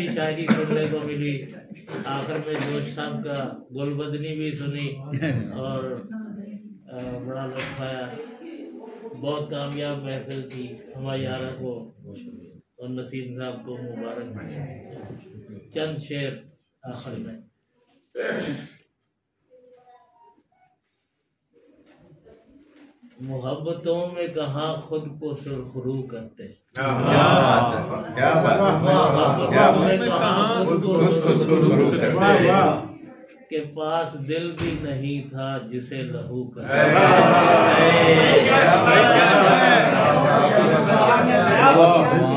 शायरी सुनने को मिली। आखिर में जोश साहब का गुलबदनी भी सुनी और बड़ा लुत्फ आया। बहुत कामयाब महफिल थी। हमारे यारा को और नसीम साहब को मुबारक। चंद शेर आखिर में। मोहब्बतों में कहाँ खुद को सुरखरू करते, क्या बात है, क्या बात है, मोहब्बतों में कहाँ खुद को सुरखरू करते, के पास दिल भी नहीं था जिसे लहू करते।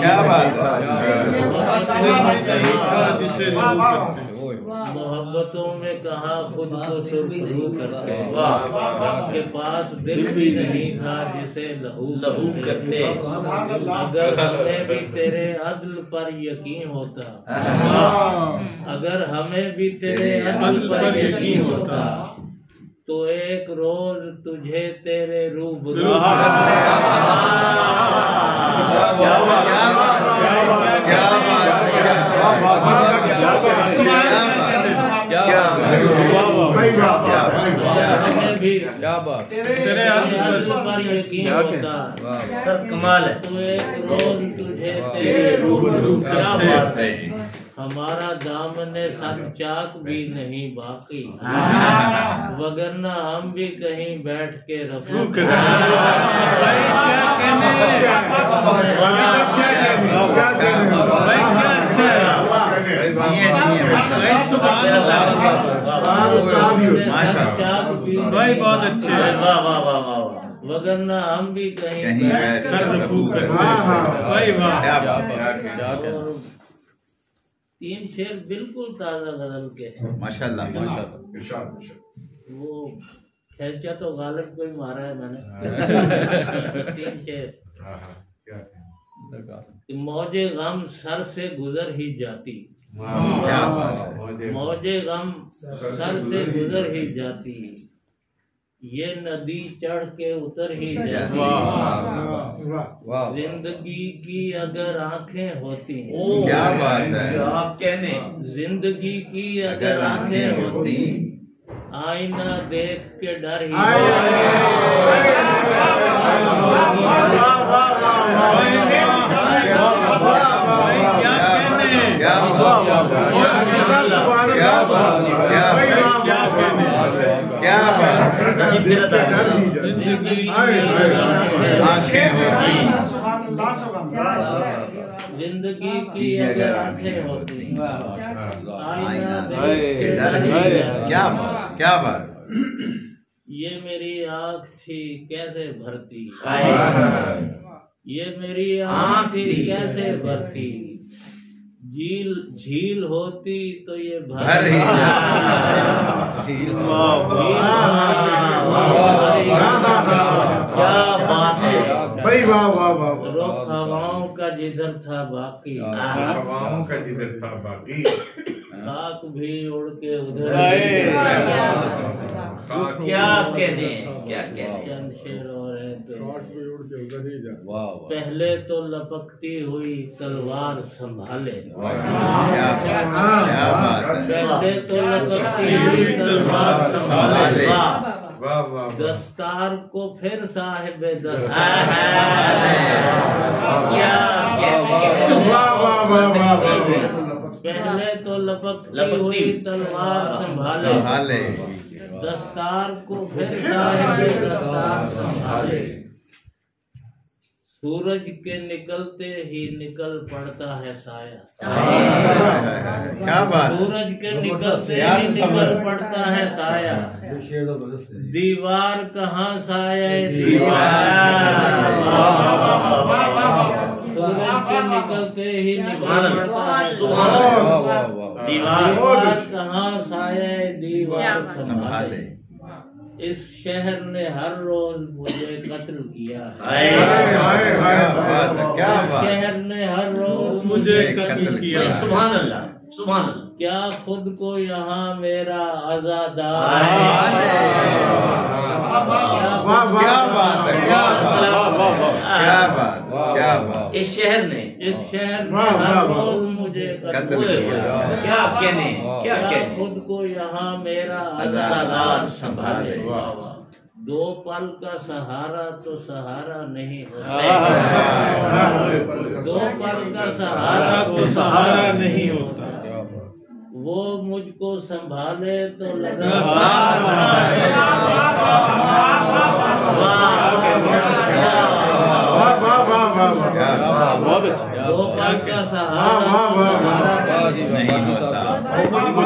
क्या बात है, मोहब्बतों में कहाँ खुद को सुरखरू करते, के पास दिल भी नहीं था जिसे लहू करते। अगर हमें भी तेरे अदल पर यकीन होता, अगर हमें भी तेरे अदल पर यकीन होता, तो एक रोज तुझे तेरे रूबरू तेरे अदल पर यकीन होता, सब कमाल है। तो एक रोज तुझे तेरे रूबरू करते, हमारा दामने संचाक भी नहीं बाकी, वगरना हम भी कहीं बैठ के रफू भाई बहुत अच्छे, वगरना हम भी कहीं बैठ कर रफू भाई वाह। तीन शेर बिल्कुल ताजा गजल के हैं। माशाल्लाह, वो खेलचा तो गालिब को ही मारा है मैंने। तीन शेर। मौजे गम सर से गुजर ही जाती, मौजे गम सर से गुजर ही जाती, ये नदी चढ़ के उतर ही जाती। जिंदगी की अगर आंखें होती, क्या बात है, आप कहने, जिंदगी की अगर आंखें होती, आईना देख के डर ही जिंदगी की अगर आंखें होती, आईना देख के डर ही जाती। क्या बात। ये मेरी आँख थी कैसे भरती, ये मेरी आँख थी कैसे भरती, झील होती तो ये भर ही क्या बात है भाई, वाह वाह वाह। रुख हवाओं का जिधर था बाकी, हवाओं का जिधर था बाकी, खाक भी उड़ के उधर। क्या कहने, क्या कहने। चंद शेर और है तो पहले तो लपकती हुई तलवार संभाले, पहले तो लपकती हुई तलवार संभाले, दस्तार को फिर साहिब दस्तार, पहले तो लपकती हुई तलवार संभाले, दस्तार को फिर साहिब दस्तार संभाले। सूरज के निकलते ही निकल पड़ता है साया, क्या बात। सूरज के निकलते ही निकल पड़ता है साया, दीवार कहाँ साया दीवार, सूरज के निकलते ही निकल पड़ता है दीवार कहाँ साया दीवार संभाले। इस शहर ने हर रोज मुझे कत्ल किया, इस शहर ने हर रोज मुझे कत्ल किया। सुभान अल्लाह, सुभान अल्लाह। क्या खुद को यहाँ मेरा आजादार, क्या बात है, क्या बात, क्या बात। इस शहर ने हर रोज मुझे कत्ल किया। क्या कहने क्या क्या कहने। खुद को यहाँ मेरा आजादार आजादार संभाले। संभाले। दो पल का सहारा तो सहारा नहीं होता। दो पल का सहारा तो सहारा नहीं होता। वो मुझको संभाले तो लगा बहुत अच्छा। दो पल का सहारा तो सहारा नहीं होता। मुझको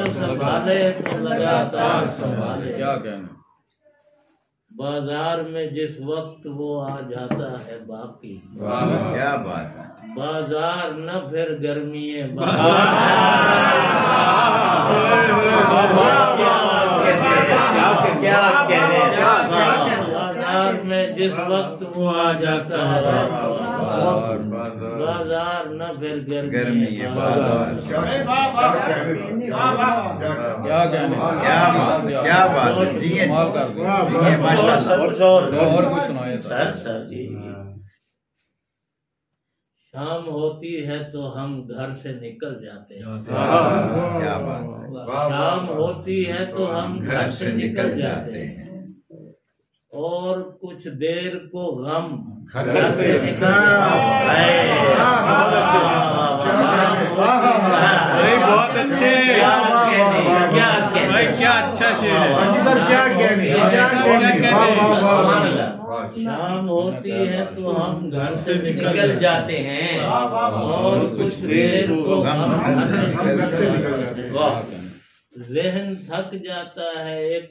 संभाले तो लगातार संभाले। क्या कहना। बाजार में जिस वक्त वो आ जाता है बाकी, क्या बात है। बाजार न फिर गर्मी क्या कहने। बाजार में जिस वक्त वो आ जाता है बाजार न फिर गर्मी है बाजार। क्या कहने। क्या बात है। जिए जिए माशाअल्लाह। और कुछ सुनाए सर सर जी। शाम होती है तो हम घर से निकल जाते हैं। क्या बात है। शाम होती है तो हम घर से निकल जाते हैं। और कुछ देर को गम घर से भाई बहुत अच्छे। क्या कहने क्या कहने। भाई क्या अच्छा शेर है। सर क्या कहने। सुभान अल्लाह। शाम होती है तो हम घर से निकल जाते हैं। और कुछ देर को गम घर से निकल जाते हैं। वाह। जहन थक जाता है एक